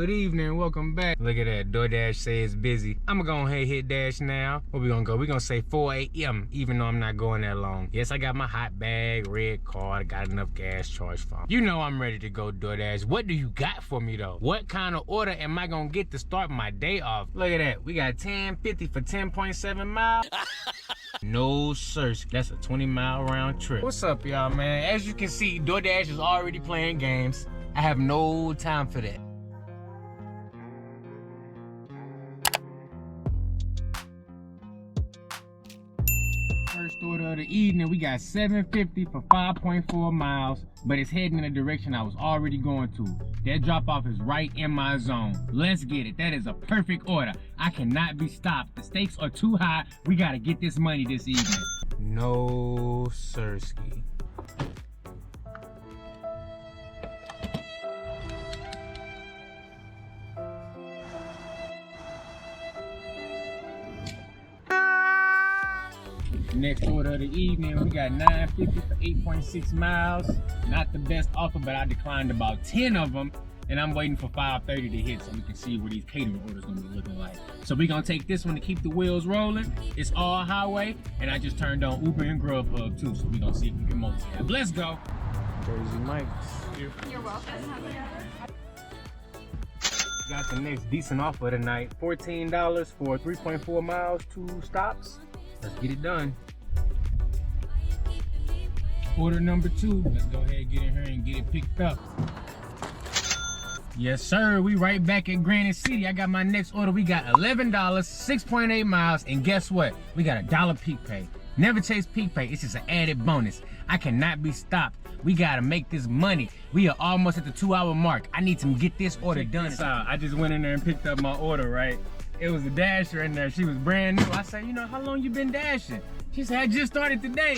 Good evening, welcome back. Look at that, Doordash say it's busy. I'ma go ahead and hit Dash now. Where we gonna go? We gonna say 4 a.m. even though I'm not going that long. Yes, I got my hot bag, red card, got enough gas charge for. You know I'm ready to go, Doordash. What do you got for me though? What kind of order am I gonna get to start my day off? Look at that, we got 1050 for 10.7 miles. No sir, that's a 20-mile round trip. What's up, y'all, man? As you can see, Doordash is already playing games. I have no time for that. First order of the evening, we got 750 for 5.4 miles, but it's heading in the direction I was already going to. That drop off is right in my zone. Let's get it. That is a perfect order. I cannot be stopped. The stakes are too high. We gotta get this money this evening. No sirski. Next order of the evening, we got 950 for 8.6 miles. Not the best offer, but I declined about 10 of them, and I'm waiting for 5:30 to hit so we can see what these catering orders gonna be looking like. So we're gonna take this one to keep the wheels rolling. It's all highway, and I just turned on Uber and Grubhub too, so we're gonna see if we can multitask. Let's go. Jersey Mike's. You're welcome. Got the next decent offer tonight. $14 for 3.4 miles, 2 stops. Let's get it done. Order number 2. Let's go ahead and get in here and get it picked up. Yes, sir. We right back at Granite City. I got my next order. We got $11, 6.8 miles, and guess what? We got $1 peak pay. Never chase peak pay. It's just an added bonus. I cannot be stopped. We gotta make this money. We are almost at the 2-hour mark. I need to get this order done. I just went in there and picked up my order, right? It was a dasher in there. She was brand new. I said, you know, how long you been dashing? She said, I just started today.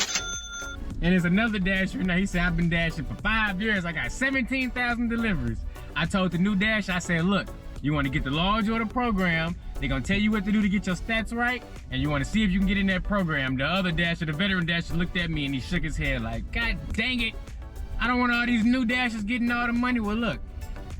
And there's another dasher in there. He said, I've been dashing for 5 years. I got 17,000 deliveries. I told the new dasher, I said, look, you want to get the large order program. They're going to tell you what to do to get your stats right. And you want to see if you can get in that program. The other dasher, the veteran dasher, looked at me and he shook his head like, God dang it. I don't want all these new dashers getting all the money. Well, look.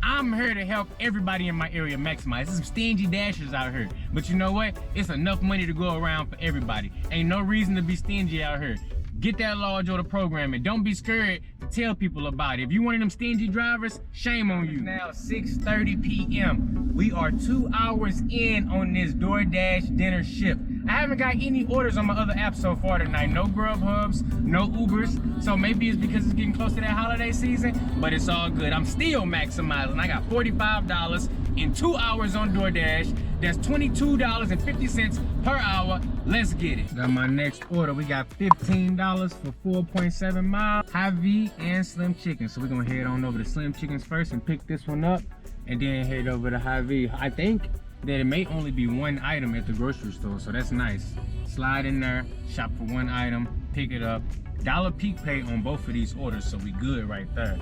I'm here to help everybody in my area maximize. There's some stingy dashers out here. But you know what? It's enough money to go around for everybody. Ain't no reason to be stingy out here. Get that large order program and don't be scared to tell people about it. If you one of them stingy drivers, shame on you. It's now 6:30 p.m. We are 2 hours in on this Doordash dinner shift. I haven't got any orders on my other apps so far tonight. No Grubhubs, no Ubers. So maybe it's because it's getting close to that holiday season, but it's all good. I'm still maximizing. I got $45 in 2 hours on Doordash. That's $22.50 per hour. Let's get it. Got my next order. We got $15 for 4.7 miles. Hy-Vee and Slim Chicken. So we're gonna head on over to Slim Chickens first and pick this one up, and then head over to Hy-Vee. I think that it may only be one item at the grocery store, so that's nice. Slide in there, shop for one item, pick it up. $1 peak pay on both of these orders, so we good right there.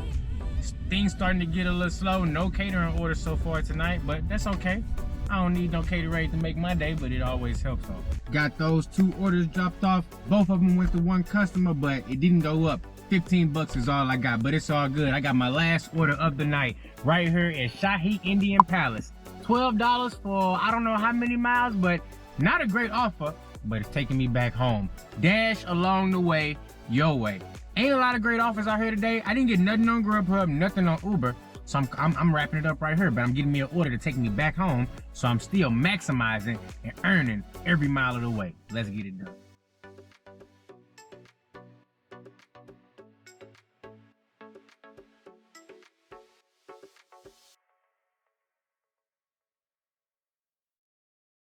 Things starting to get a little slow. No catering orders so far tonight, but that's okay. I don't need no caterers to make my day, but it always helps off. Got those 2 orders dropped off. Both of them went to one customer, but it didn't go up. 15 bucks is all I got, but it's all good. I got my last order of the night right here at Shahi Indian Palace. $12 for I don't know how many miles, but not a great offer, but it's taking me back home. Dash along the way, your way. Ain't a lot of great offers out here today. I didn't get nothing on Grubhub, nothing on Uber. So I'm wrapping it up right here, but I'm getting me an order to take me back home. So I'm still maximizing and earning every mile of the way. Let's get it done.